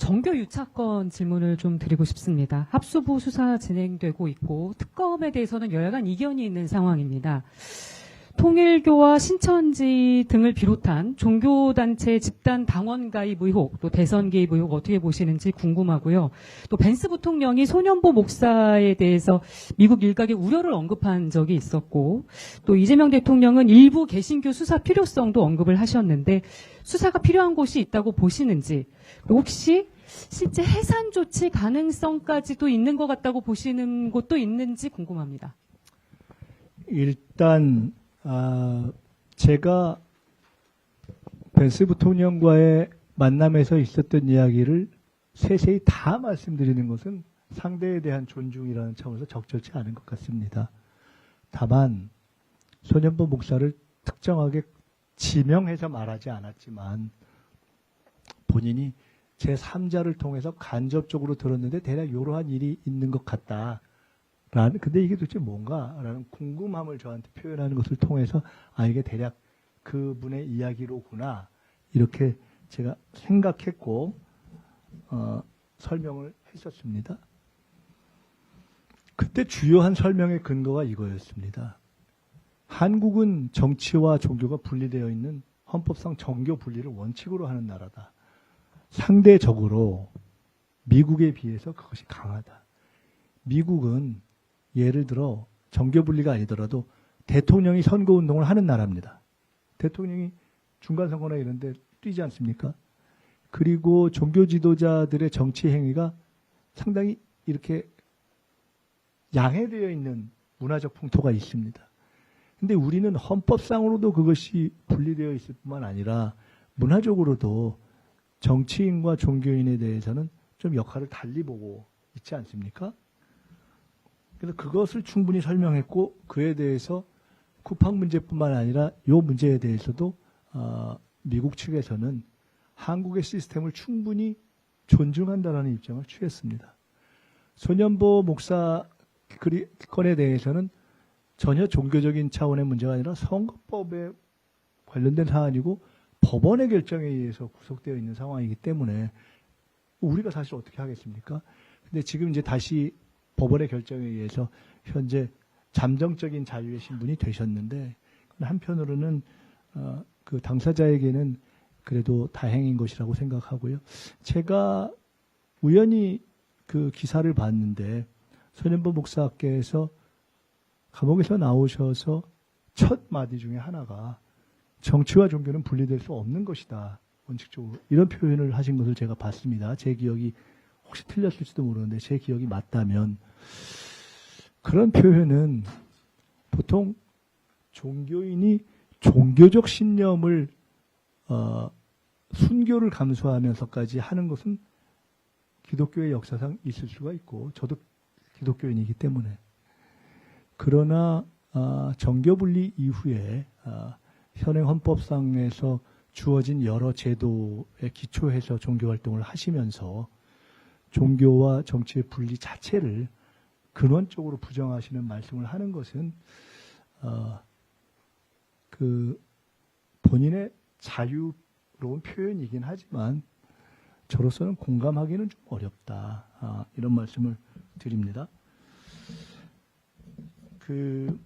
정교 유착건 질문을 좀 드리고 싶습니다. 합수부 수사 진행되고 있고 특검에 대해서는 여야간 이견이 있는 상황입니다. 통일교와 신천지 등을 비롯한 종교단체 집단 당원 가입 의혹, 또 대선 개입 의혹 어떻게 보시는지 궁금하고요. 또 벤스 부통령이 소년보 목사에 대해서 미국 일각의 우려를 언급한 적이 있었고, 또 이재명 대통령은 일부 개신교 수사 필요성도 언급을 하셨는데 수사가 필요한 곳이 있다고 보시는지, 또 혹시 실제 해산 조치 가능성까지도 있는 것 같다고 보시는 곳도 있는지 궁금합니다. 일단 제가 벤스 부통령과의 만남에서 있었던 이야기를 세세히 다 말씀드리는 것은 상대에 대한 존중이라는 차원에서 적절치 않은 것 같습니다. 다만 소년보 목사를 특정하게 지명해서 말하지 않았지만 본인이 제3자를 통해서 간접적으로 들었는데 대략 이러한 일이 있는 것 같다. 근데 이게 도대체 뭔가라는 궁금함을 저한테 표현하는 것을 통해서 이게 대략 그분의 이야기로구나 이렇게 제가 생각했고 설명을 했었습니다. 그때 주요한 설명의 근거가 이거였습니다. 한국은 정치와 종교가 분리되어 있는 헌법상 정교 분리를 원칙으로 하는 나라다. 상대적으로 미국에 비해서 그것이 강하다. 미국은 예를 들어 정교 분리가 아니더라도 대통령이 선거운동을 하는 나라입니다. 대통령이 중간선거나 이런 데 뛰지 않습니까? 그리고 종교 지도자들의 정치 행위가 상당히 이렇게 양해되어 있는 문화적 풍토가 있습니다. 근데 우리는 헌법상으로도 그것이 분리되어 있을 뿐만 아니라 문화적으로도 정치인과 종교인에 대해서는 좀 역할을 달리 보고 있지 않습니까? 그래서 그것을 충분히 설명했고 그에 대해서 쿠팡 문제뿐만 아니라 이 문제에 대해서도 미국 측에서는 한국의 시스템을 충분히 존중한다는 입장을 취했습니다. 소년보 목사 건에 대해서는 전혀 종교적인 차원의 문제가 아니라 선거법에 관련된 사안이고 법원의 결정에 의해서 구속되어 있는 상황이기 때문에 우리가 사실 어떻게 하겠습니까? 근데 지금 이제 다시 법원의 결정에 의해서 현재 잠정적인 자유의 신분이 되셨는데 한편으로는 그 당사자에게는 그래도 다행인 것이라고 생각하고요. 제가 우연히 그 기사를 봤는데 소년보 목사께서 감옥에서 나오셔서 첫 마디 중에 하나가 정치와 종교는 분리될 수 없는 것이다. 원칙적으로 이런 표현을 하신 것을 제가 봤습니다. 제 기억이 혹시 틀렸을지도 모르는데 제 기억이 맞다면 그런 표현은 보통 종교인이 종교적 신념을 순교를 감수하면서까지 하는 것은 기독교의 역사상 있을 수가 있고 저도 기독교인이기 때문에 그러나 정교분리 이후에 현행 헌법상에서 주어진 여러 제도에 기초해서 종교활동을 하시면서 종교와 정치의 분리 자체를 근원적으로 부정하시는 말씀을 하는 것은 그 본인의 자유로운 표현이긴 하지만 저로서는 공감하기는 좀 어렵다. 이런 말씀을 드립니다. 그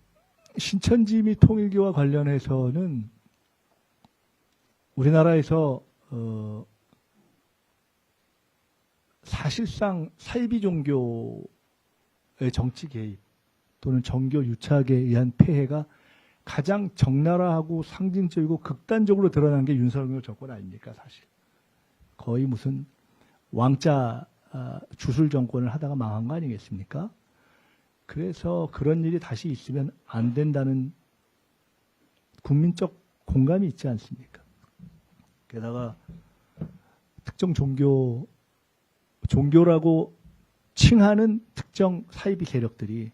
신천지 및 통일교와 관련해서는 우리나라에서 사실상 사이비 종교의 정치 개입 또는 정교 유착에 의한 폐해가 가장 적나라하고 상징적이고 극단적으로 드러난 게 윤석열 정권 아닙니까, 사실. 거의 무슨 왕자 주술 정권을 하다가 망한 거 아니겠습니까? 그래서 그런 일이 다시 있으면 안 된다는 국민적 공감이 있지 않습니까? 게다가 특정 종교라고 칭하는 특정 사이비 세력들이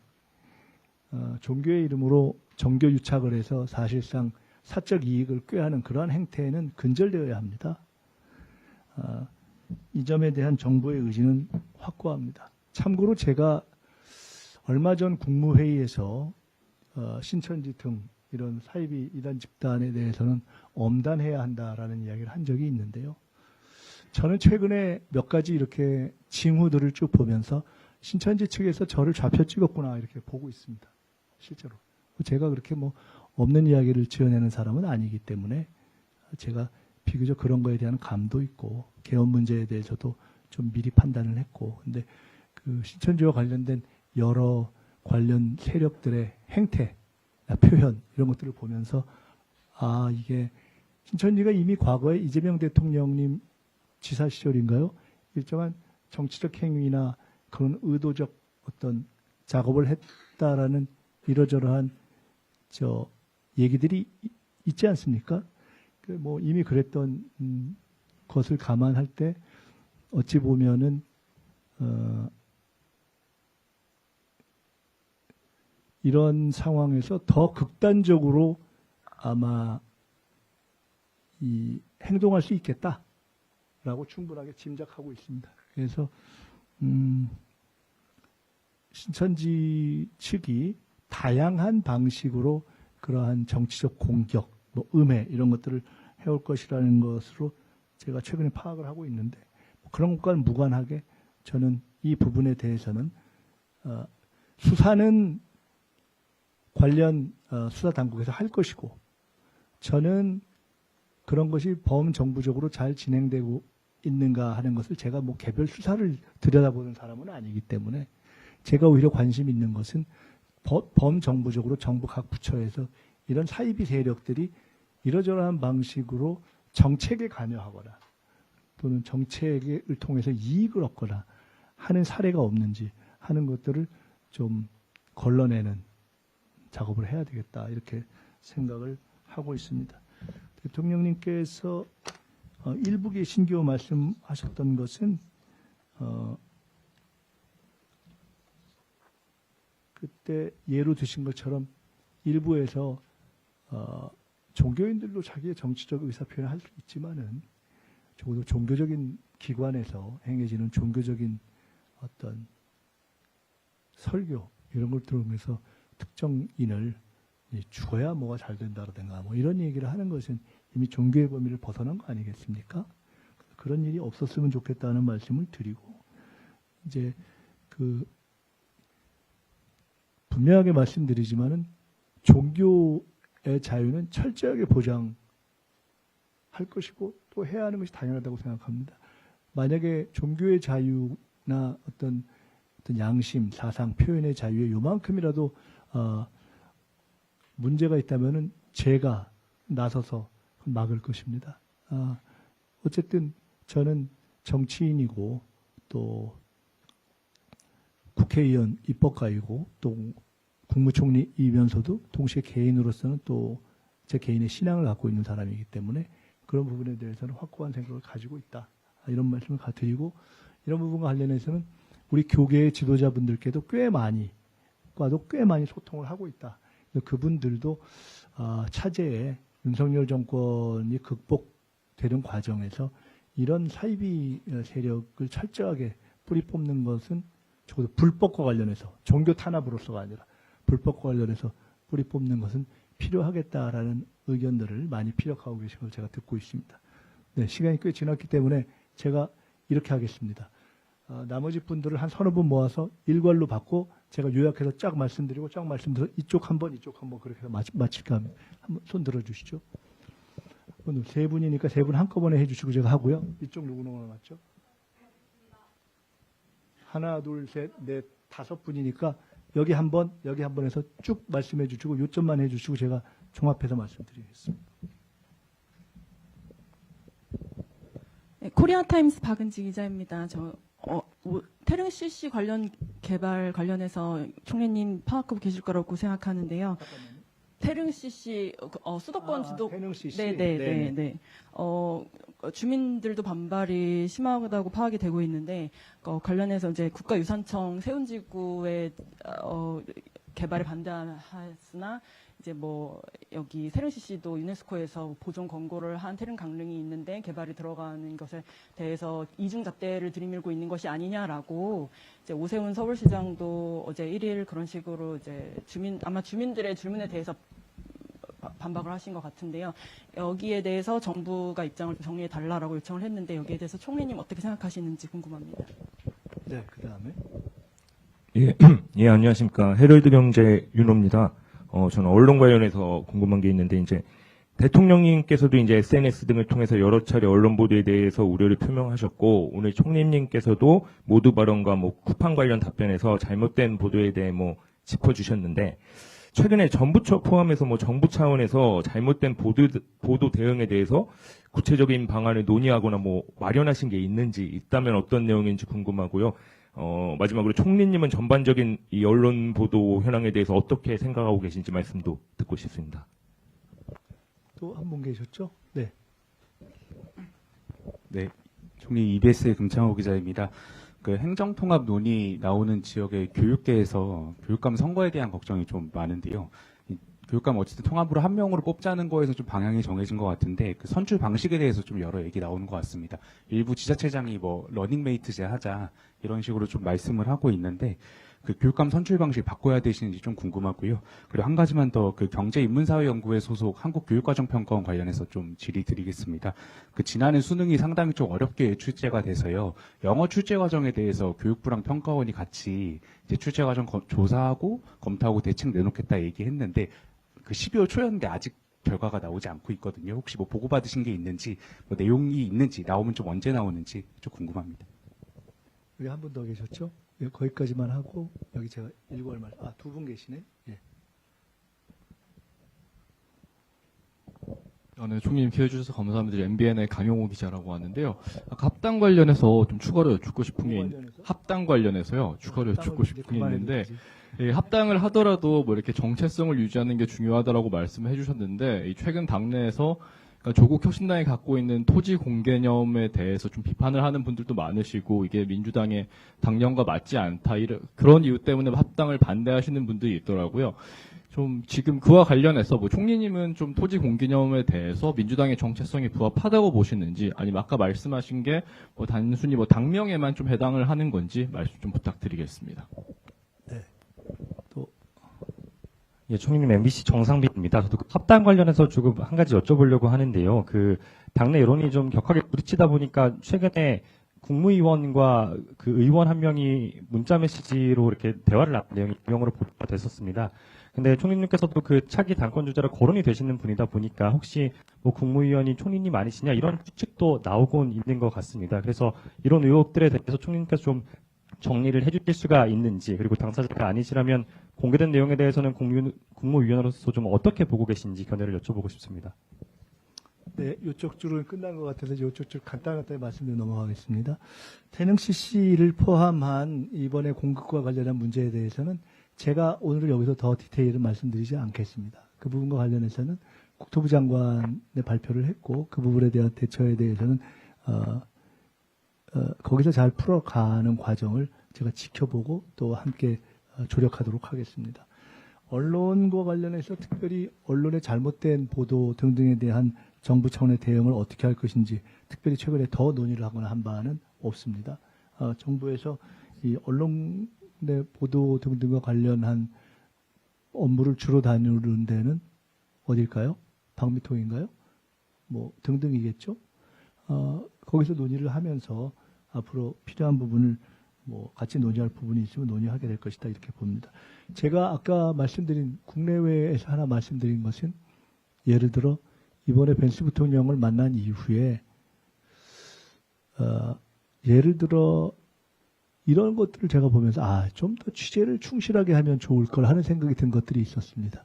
종교의 이름으로 정교 유착을 해서 사실상 사적 이익을 꾀하는 그러한 행태에는 근절되어야 합니다. 이 점에 대한 정부의 의지는 확고합니다. 참고로 제가 얼마 전 국무회의에서 신천지 등 이런 사이비 이단 집단에 대해서는 엄단해야 한다라는 이야기를 한 적이 있는데요. 저는 최근에 몇 가지 이렇게 징후들을 쭉 보면서 신천지 측에서 저를 좌표 찍었구나 이렇게 보고 있습니다. 실제로. 제가 그렇게 뭐 없는 이야기를 지어내는 사람은 아니기 때문에 제가 비교적 그런 거에 대한 감도 있고 개헌 문제에 대해서도 좀 미리 판단을 했고, 근데 그 신천지와 관련된 여러 관련 세력들의 행태, 표현 이런 것들을 보면서 아, 이게 신천지가 이미 과거에 이재명 대통령님 지사 시절인가요? 일정한 정치적 행위나 그런 의도적 어떤 작업을 했다라는 이러저러한 얘기들이 있지 않습니까? 뭐 이미 그랬던 것을 감안할 때 어찌 보면은 이런 상황에서 더 극단적으로 아마 행동할 수 있겠다라고 충분하게 짐작하고 있습니다. 그래서 신천지 측이 다양한 방식으로 그러한 정치적 공격, 뭐 음해 이런 것들을 해올 것이라는 것으로 제가 최근에 파악을 하고 있는데, 그런 것과는 무관하게 저는 이 부분에 대해서는 수사는 관련 수사 당국에서 할 것이고, 저는 그런 것이 범정부적으로 잘 진행되고 있는가 하는 것을 제가 뭐 개별 수사를 들여다보는 사람은 아니기 때문에, 제가 오히려 관심 있는 것은 범정부적으로 정부 각 부처에서 이런 사이비 세력들이 이러저러한 방식으로 정책에 관여하거나 또는 정책을 통해서 이익을 얻거나 하는 사례가 없는지 하는 것들을 좀 걸러내는 작업을 해야 되겠다, 이렇게 생각을 하고 있습니다. 대통령님께서 일부 신기호 말씀하셨던 것은 그때 예로 드신 것처럼 일부에서 종교인들도 자기의 정치적 의사표현을 할 수 있지만은 적어도 종교적인 기관에서 행해지는 종교적인 어떤 설교 이런 걸 들으면서 특정인을 죽어야 뭐가 잘 된다라든가 뭐 이런 얘기를 하는 것은 이미 종교의 범위를 벗어난 거 아니겠습니까? 그런 일이 없었으면 좋겠다는 말씀을 드리고, 이제 분명하게 말씀드리지만은 종교의 자유는 철저하게 보장할 것이고 또 해야 하는 것이 당연하다고 생각합니다. 만약에 종교의 자유나 어떤 양심, 사상, 표현의 자유에 요만큼이라도 문제가 있다면은 제가 나서서 막을 것입니다. 어쨌든 저는 정치인이고 또 국회의원 입법가이고 또 국무총리이면서도 동시에 개인으로서는 또 제 개인의 신앙을 갖고 있는 사람이기 때문에 그런 부분에 대해서는 확고한 생각을 가지고 있다, 이런 말씀을 드리고, 이런 부분과 관련해서는 우리 교계의 지도자분들께도 꽤 많이 소통을 하고 있다. 그분들도 차제에 윤석열 정권이 극복되는 과정에서 이런 사이비 세력을 철저하게 뿌리 뽑는 것은 적어도 불법과 관련해서, 종교 탄압으로서가 아니라 불법과 관련해서 뿌리 뽑는 것은 필요하겠다라는 의견들을 많이 피력하고 계신 걸 제가 듣고 있습니다. 네, 시간이 꽤 지났기 때문에 제가 이렇게 하겠습니다. 나머지 분들을 한 서너 분 모아서 일괄로 받고 제가 요약해서 쫙 말씀드리고 쫙 말씀드려서 이쪽 한 번 그렇게 해서 마칠까 합니다. 한번 손 들어주시죠. 세 분이니까 세 분 한꺼번에 해주시고 제가 하고요. 이쪽 누구 남았죠? 하나, 둘, 셋, 넷, 다섯 분이니까 여기 한 번 해서 쭉 말씀해 주시고 요점만 해 주시고 제가 종합해서 말씀드리겠습니다. 네, 코리아타임스 박은지 기자입니다. 태릉 CC 개발 관련해서 총리님 파악하고 계실 거라고 생각하는데요. 태릉 CC 수도권 지도 태릉 CC. 네. 주민들도 반발이 심하다고 파악이 되고 있는데 관련해서 이제 국가유산청 세운지구의 개발에 반대하였으나 이제 뭐 여기 태릉 CC도 유네스코에서 보존 권고를 한 태릉 강릉이 있는데 개발이 들어가는 것에 대해서 이중잣대를 들이밀고 있는 것이 아니냐라고 이제 오세훈 서울시장도 어제 1일 그런 식으로 이제 주민들의 질문에 대해서 반박을 하신 것 같은데요. 여기에 대해서 정부가 입장을 좀 정리해 달라라고 요청을 했는데 여기에 대해서 총리님 어떻게 생각하시는지 궁금합니다. 네, 그 다음에. 예, 예, 안녕하십니까. 헤럴드 경제 윤호입니다. 저는 언론 관련해서 궁금한 게 있는데, 이제, 대통령님께서도 이제 SNS 등을 통해서 여러 차례 언론 보도에 대해서 우려를 표명하셨고, 오늘 총리님께서도 모두 발언과 뭐 쿠팡 관련 답변에서 잘못된 보도에 대해 뭐 짚어주셨는데, 최근에 정부처 포함해서 뭐 정부 차원에서 잘못된 보도 대응에 대해서 구체적인 방안을 논의하거나 뭐 마련하신 게 있는지, 있다면 어떤 내용인지 궁금하고요. 마지막으로 총리님은 전반적인 이 언론 보도 현황에 대해서 어떻게 생각하고 계신지 말씀도 듣고 싶습니다. 또 한 분 계셨죠? 네. 네, 총리 EBS의 금창호 기자입니다. 그 행정통합 논의 나오는 지역의 교육계에서 교육감 선거에 대한 걱정이 좀 많은데요. 이 교육감 어쨌든 통합으로 한 명으로 뽑자는 거에서 좀 방향이 정해진 것 같은데 그 선출 방식에 대해서 좀 여러 얘기 나오는 것 같습니다. 일부 지자체장이 뭐 러닝메이트제 하자 이런 식으로 좀 말씀을 하고 있는데 그 교육감 선출 방식 바꿔야 되시는지 좀 궁금하고요. 그리고 한 가지만 더 그 경제인문사회연구회 소속 한국교육과정평가원 관련해서 좀 질의드리겠습니다. 그 지난해 수능이 상당히 좀 어렵게 출제가 돼서요. 영어 출제 과정에 대해서 교육부랑 평가원이 같이 이제 출제 과정 조사하고 검토하고 대책 내놓겠다 얘기했는데 그 12월 초였는데 아직 결과가 나오지 않고 있거든요. 혹시 뭐 보고받으신 게 있는지, 뭐 내용이 있는지, 나오면 좀 언제 나오는지 좀 궁금합니다. 여기 한 분 더 계셨죠? 예, 거기까지만 하고 여기 제가 읽어할 말. 두 분 계시네. 예. 네, 총리님 기회주셔서 감사합니다. MBN의 강용호 기자라고 하는데요. 아까 합당 관련해서 좀 추가로 여쭙고 싶은 게 합당 관련해서요. 추가로 여쭙고 싶은 게 있는데 예, 합당을 하더라도 뭐 이렇게 정체성을 유지하는 게 중요하다라고 말씀을 해주셨는데 이 최근 당내에서 그러니까 조국 혁신당이 갖고 있는 토지 공개념에 대해서 좀 비판을 하는 분들도 많으시고 이게 민주당의 당론과 맞지 않다 그런 이유 때문에 합당을 반대하시는 분들이 있더라고요. 좀 지금 그와 관련해서 뭐 총리님은 좀 토지 공개념에 대해서 민주당의 정체성이 부합하다고 보시는지 아니면 아까 말씀하신 게 뭐 단순히 뭐 당명에만 좀 해당을 하는 건지 말씀 좀 부탁드리겠습니다. 네. 또 예, 총리님 MBC 정상빈입니다. 저도 그 합당 관련해서 조금 한 가지 여쭤보려고 하는데요. 그 당내 여론이 좀 격하게 부딪히다 보니까 최근에 국무위원과 그 의원 한 명이 문자 메시지로 이렇게 대화를 나눈 내용이 유명으로 보도가 됐었습니다. 근데 총리님께서도 그 차기 당권 주자로 거론이 되시는 분이다 보니까 혹시 뭐 국무위원이 총리님 아니시냐 이런 추측도 나오곤 있는 것 같습니다. 그래서 이런 의혹들에 대해서 총리님께서 좀 정리를 해주실 수가 있는지 그리고 당사자가 아니시라면 공개된 내용에 대해서는 국무위원으로서 좀 어떻게 보고 계신지 견해를 여쭤보고 싶습니다. 네, 이쪽 줄은 끝난 것 같아서 이쪽 줄 간단하게 말씀드려 넘어가겠습니다. 태능 CC를 포함한 이번에 공급과 관련한 문제에 대해서는 제가 오늘 여기서 더 디테일을 말씀드리지 않겠습니다. 그 부분과 관련해서는 국토부 장관의 발표를 했고 그 부분에 대한 대처에 대해서는 거기서 잘 풀어가는 과정을 제가 지켜보고 또 함께 조력하도록 하겠습니다. 언론과 관련해서 특별히 언론의 잘못된 보도 등등에 대한 정부 차원의 대응을 어떻게 할 것인지 특별히 최근에 더 논의를 하거나 한 바는 없습니다. 정부에서 이 언론의 보도 등등과 관련한 업무를 주로 다루는 데는 어딜까요? 방미통인가요? 뭐 등등이겠죠. 거기서 논의를 하면서 앞으로 필요한 부분을 뭐 같이 논의할 부분이 있으면 논의하게 될 것이다 이렇게 봅니다. 제가 아까 말씀드린 국내외에서 하나 말씀드린 것은 예를 들어 이번에 벤스 부통령을 만난 이후에 예를 들어 이런 것들을 제가 보면서 좀 더 취재를 충실하게 하면 좋을 걸 하는 생각이 든 것들이 있었습니다.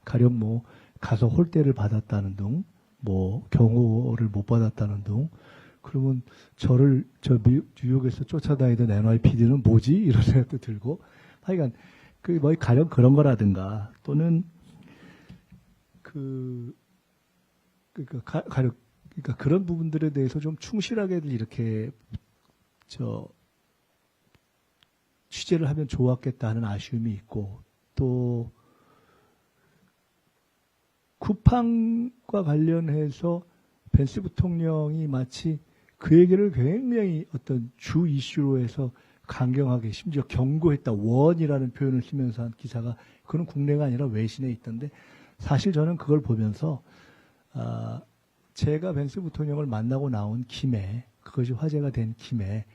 가령 뭐 가서 홀대를 받았다는 등, 뭐 경호를 못 받았다는 등, 그러면 저를 뉴욕에서 쫓아다니던 NYPD는 뭐지? 이런 생각도 들고, 하여간 그 뭐 가령 그런 거라든가 또는 그러니까 그런 부분들에 대해서 좀 충실하게 이렇게 취재를 하면 좋았겠다 하는 아쉬움이 있고, 또 쿠팡과 관련해서 벤스 부통령이 마치 그 얘기를 굉장히 어떤 주 이슈로 해서 강경하게 심지어 경고했다, 원이라는 표현을 쓰면서 한 기사가 그건 국내가 아니라 외신에 있던데 사실 저는 그걸 보면서 제가 벤스 부통령을 만나고 나온 김에 그것이 화제가 된 김에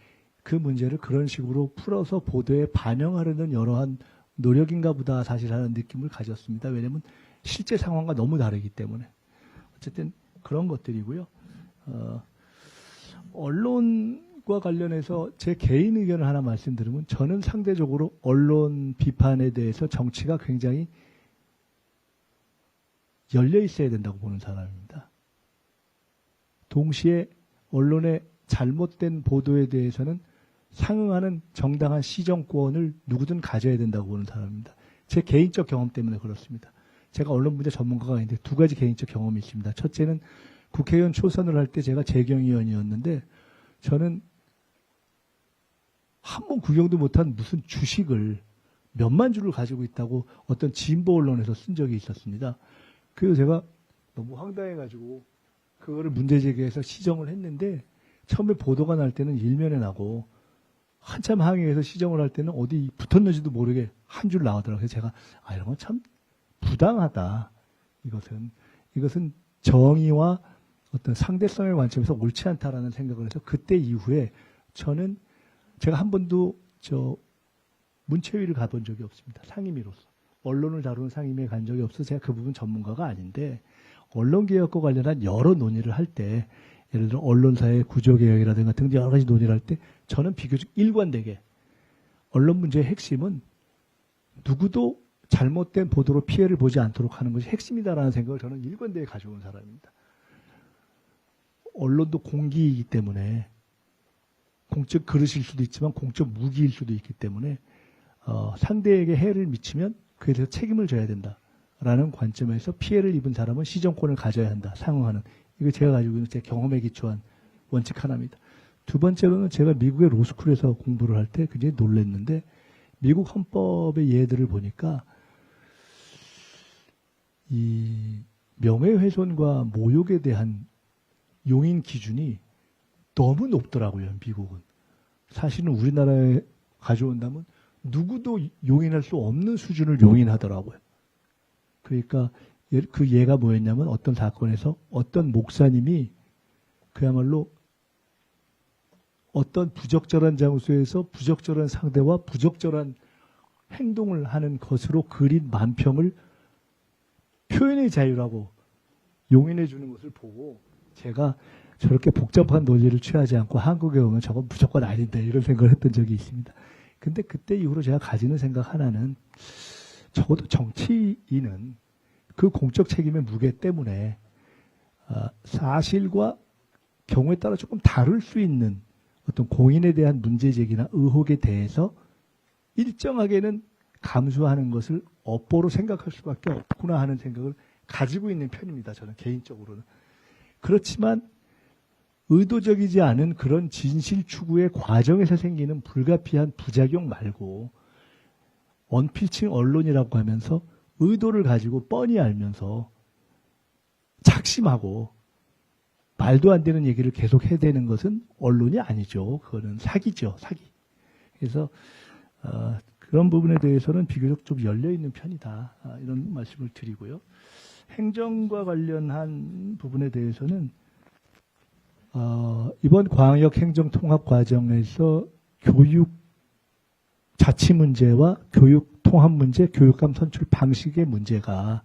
그 문제를 그런 식으로 풀어서 보도에 반영하려는 여러한 노력인가 보다 사실 하는 느낌을 가졌습니다. 왜냐하면 실제 상황과 너무 다르기 때문에. 어쨌든 그런 것들이고요. 언론과 관련해서 제 개인 의견을 하나 말씀드리면 저는 상대적으로 언론 비판에 대해서 정치가 굉장히 열려 있어야 된다고 보는 사람입니다. 동시에 언론의 잘못된 보도에 대해서는 상응하는 정당한 시정권을 누구든 가져야 된다고 보는 사람입니다. 제 개인적 경험 때문에 그렇습니다. 제가 언론 분야 전문가가 있는데 두 가지 개인적 경험이 있습니다. 첫째는 국회의원 초선을 할 때 제가 재경위원이었는데 저는 한 번 구경도 못한 무슨 주식을 몇만 주를 가지고 있다고 어떤 진보 언론에서 쓴 적이 있었습니다. 그래서 제가 너무 황당해가지고 그거를 문제 제기해서 시정을 했는데 처음에 보도가 날 때는 일면에 나고 한참 항의해서 시정을 할 때는 어디 붙었는지도 모르게 한 줄 나오더라고요. 그래서 제가 이런 건 참 부당하다. 이것은 정의와 어떤 상대성의 관점에서 옳지 않다라는 생각을 해서 그때 이후에 저는 제가 한 번도 문체위를 가본 적이 없습니다. 상임위로서. 언론을 다루는 상임위에 간 적이 없어서 제가 그 부분 전문가가 아닌데 언론개혁과 관련한 여러 논의를 할 때 예를 들어 언론사의 구조개혁이라든가 등등 여러 가지 논의를 할 때 저는 비교적 일관되게 언론 문제의 핵심은 누구도 잘못된 보도로 피해를 보지 않도록 하는 것이 핵심이다라는 생각을 저는 일관되게 가져온 사람입니다. 언론도 공기이기 때문에 공적 그릇일 수도 있지만 공적 무기일 수도 있기 때문에 상대에게 해를 미치면 그에 대해서 책임을 져야 된다라는 관점에서 피해를 입은 사람은 시정권을 가져야 한다. 상응하는. 이거 제가 가지고 있는 제 경험에 기초한 원칙 하나입니다. 두 번째로는 제가 미국의 로스쿨에서 공부를 할 때 굉장히 놀랐는데 미국 헌법의 예들을 보니까 이 명예훼손과 모욕에 대한 용인 기준이 너무 높더라고요. 미국은. 사실은 우리나라에 가져온다면 누구도 용인할 수 없는 수준을 용인하더라고요. 그러니까 그 예가 뭐였냐면 어떤 사건에서 어떤 목사님이 그야말로 어떤 부적절한 장소에서 부적절한 상대와 부적절한 행동을 하는 것으로 그린 만평을 표현의 자유라고 용인해 주는 것을 보고 제가 저렇게 복잡한 논리를 취하지 않고 한국에 오면 저건 무조건 아닌데 이런 생각을 했던 적이 있습니다. 근데 그때 이후로 제가 가지는 생각 하나는 적어도 정치인은 그 공적 책임의 무게 때문에 사실과 경우에 따라 조금 다를 수 있는 어떤 공인에 대한 문제제기나 의혹에 대해서 일정하게는 감수하는 것을 업보로 생각할 수밖에 없구나 하는 생각을 가지고 있는 편입니다. 저는 개인적으로는. 그렇지만 의도적이지 않은 그런 진실 추구의 과정에서 생기는 불가피한 부작용 말고 언필칭 언론이라고 하면서 의도를 가지고 뻔히 알면서 작심하고 말도 안 되는 얘기를 계속 해대는 것은 언론이 아니죠. 그거는 사기죠. 사기. 그래서 그런 부분에 대해서는 비교적 좀 열려있는 편이다. 이런 말씀을 드리고요. 행정과 관련한 부분에 대해서는 이번 광역 행정 통합 과정에서 교육 자치 문제와 교육 통합 문제, 교육감 선출 방식의 문제가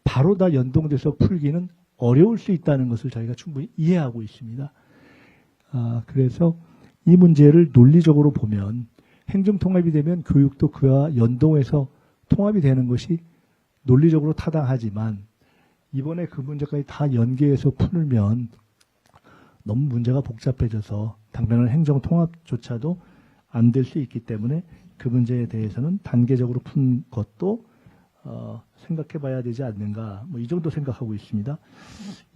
바로 다 연동돼서 풀기는 어려울 수 있다는 것을 저희가 충분히 이해하고 있습니다. 그래서 이 문제를 논리적으로 보면 행정 통합이 되면 교육도 그와 연동해서 통합이 되는 것이 논리적으로 타당하지만 이번에 그 문제까지 다 연계해서 풀면 너무 문제가 복잡해져서 당면한 행정 통합조차도 안 될 수 있기 때문에 그 문제에 대해서는 단계적으로 푼 것도 생각해 봐야 되지 않는가. 이 정도 생각하고 있습니다.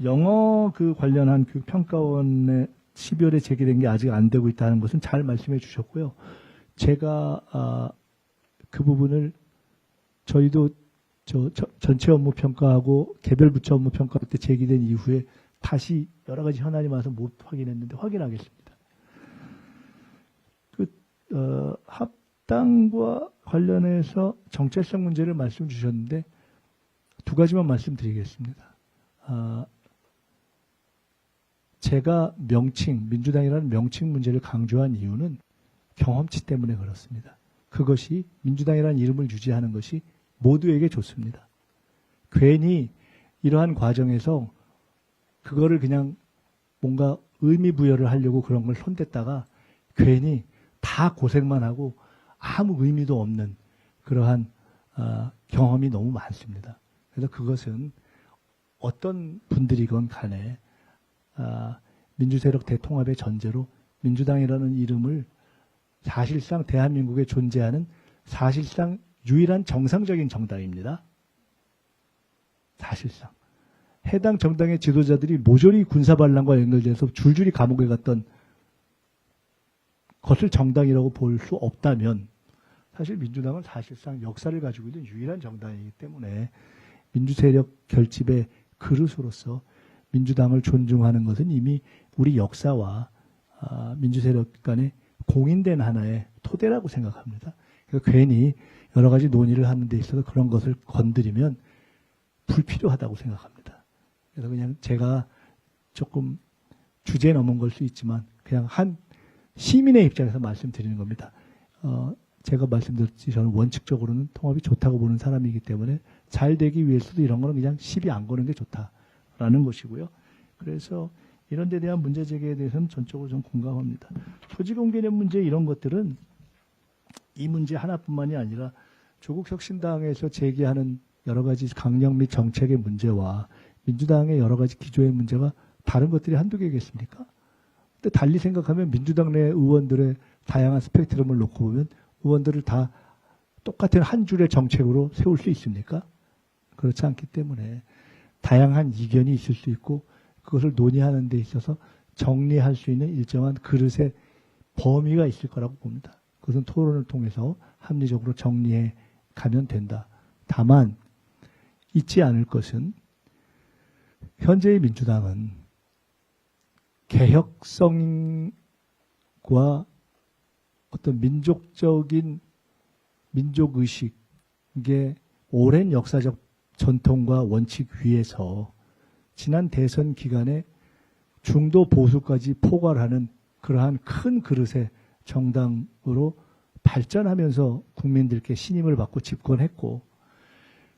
영어 그 관련한 그 평가원의 12월에 제기된 게 아직 안 되고 있다는 것은 잘 말씀해 주셨고요. 제가 그 부분을 저희도 전체 업무 평가하고 개별 부처 업무 평가할 때 제기된 이후에 다시 여러 가지 현안이 많아서 못 확인했는데 확인하겠습니다. 합당과 관련해서 정체성 문제를 말씀 주셨는데 두 가지만 말씀드리겠습니다. 제가 민주당이라는 명칭 문제를 강조한 이유는 경험치 때문에 그렇습니다. 그것이 민주당이라는 이름을 유지하는 것이 모두에게 좋습니다. 괜히 이러한 과정에서 그거를 그냥 뭔가 의미 부여를 하려고 그런 걸 손댔다가 괜히 다 고생만 하고 아무 의미도 없는 그러한 경험이 너무 많습니다. 그래서 그것은 어떤 분들이건 간에 민주세력 대통합의 전제로 민주당이라는 이름을 사실상 대한민국에 존재하는 사실상 유일한 정상적인 정당입니다. 사실상. 해당 정당의 지도자들이 모조리 군사반란과 연결돼서 줄줄이 감옥에 갔던 것을 정당이라고 볼 수 없다면 사실 민주당은 사실상 역사를 가지고 있는 유일한 정당이기 때문에 민주세력 결집의 그릇으로서 민주당을 존중하는 것은 이미 우리 역사와 민주세력 간에 공인된 하나의 토대라고 생각합니다. 그러니까 괜히 여러 가지 논의를 하는 데 있어서 그런 것을 건드리면 불필요하다고 생각합니다. 그래서 그냥 제가 조금 주제 넘은 걸 수 있지만 그냥 한 시민의 입장에서 말씀드리는 겁니다. 제가 말씀드렸듯이 저는 원칙적으로는 통합이 좋다고 보는 사람이기 때문에 잘 되기 위해서도 이런 거는 그냥 시비 안 거는 게 좋다라는 것이고요. 그래서 이런 데 대한 문제 제기에 대해서는 전적으로 좀 공감합니다. 토지공개념 문제 이런 것들은 이 문제 하나뿐만이 아니라 조국혁신당에서 제기하는 여러 가지 강령 및 정책의 문제와 민주당의 여러 가지 기조의 문제가 다른 것들이 한두 개겠습니까? 근데 달리 생각하면 민주당 내 의원들의 다양한 스펙트럼을 놓고 보면 의원들을 다 똑같은 한 줄의 정책으로 세울 수 있습니까? 그렇지 않기 때문에 다양한 이견이 있을 수 있고 그것을 논의하는 데 있어서 정리할 수 있는 일정한 그릇의 범위가 있을 거라고 봅니다. 그것은 토론을 통해서 합리적으로 정리해 가면 된다. 다만 잊지 않을 것은 현재의 민주당은 개혁성과 어떤 민족적인 민족의식의 오랜 역사적 전통과 원칙 위에서 지난 대선 기간에 중도 보수까지 포괄하는 그러한 큰 그릇의 정당으로 발전하면서 국민들께 신임을 받고 집권했고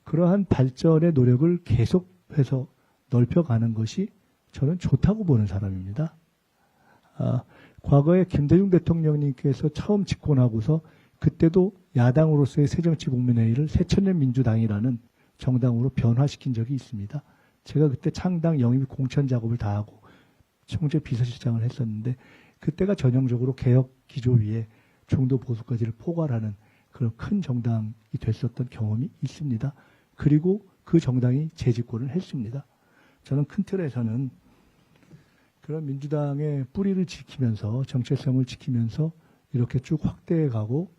그러한 발전의 노력을 계속해서 넓혀가는 것이 저는 좋다고 보는 사람입니다. 과거에 김대중 대통령님께서 처음 집권하고서 그때도 야당으로서의 새정치국민회의를 새천년 민주당이라는 정당으로 변화시킨 적이 있습니다. 제가 그때 창당 영입 공천 작업을 다 하고 총재 비서실장을 했었는데 그때가 전형적으로 개혁 기조 위에 중도 보수까지를 포괄하는 그런 큰 정당이 됐었던 경험이 있습니다. 그리고 그 정당이 재집권을 했습니다. 저는 큰 틀에서는 그런 민주당의 뿌리를 지키면서 정체성을 지키면서 이렇게 쭉 확대해 가고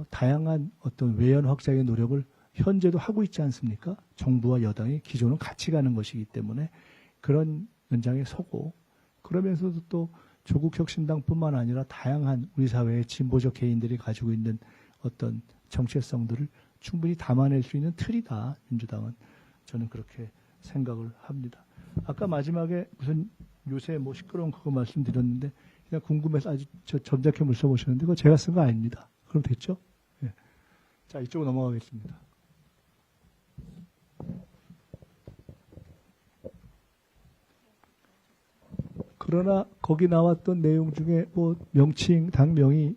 다양한 어떤 외연 확장의 노력을 현재도 하고 있지 않습니까? 정부와 여당이 기존은 같이 가는 것이기 때문에 그런 연장에 서고 그러면서도 또 조국혁신당뿐만 아니라 다양한 우리 사회의 진보적 개인들이 가지고 있는 어떤 정체성들을 충분히 담아낼 수 있는 틀이다. 민주당은 저는 그렇게 생각을 합니다. 아까 마지막에 무슨 요새 뭐 시끄러운 그거 말씀드렸는데 그냥 궁금해서 아주 점잖게 써보셨는데 그거 제가 쓴 거 아닙니다. 그럼 됐죠? 네. 자, 이쪽으로 넘어가겠습니다. 그러나 거기 나왔던 내용 중에 뭐 명칭, 당명이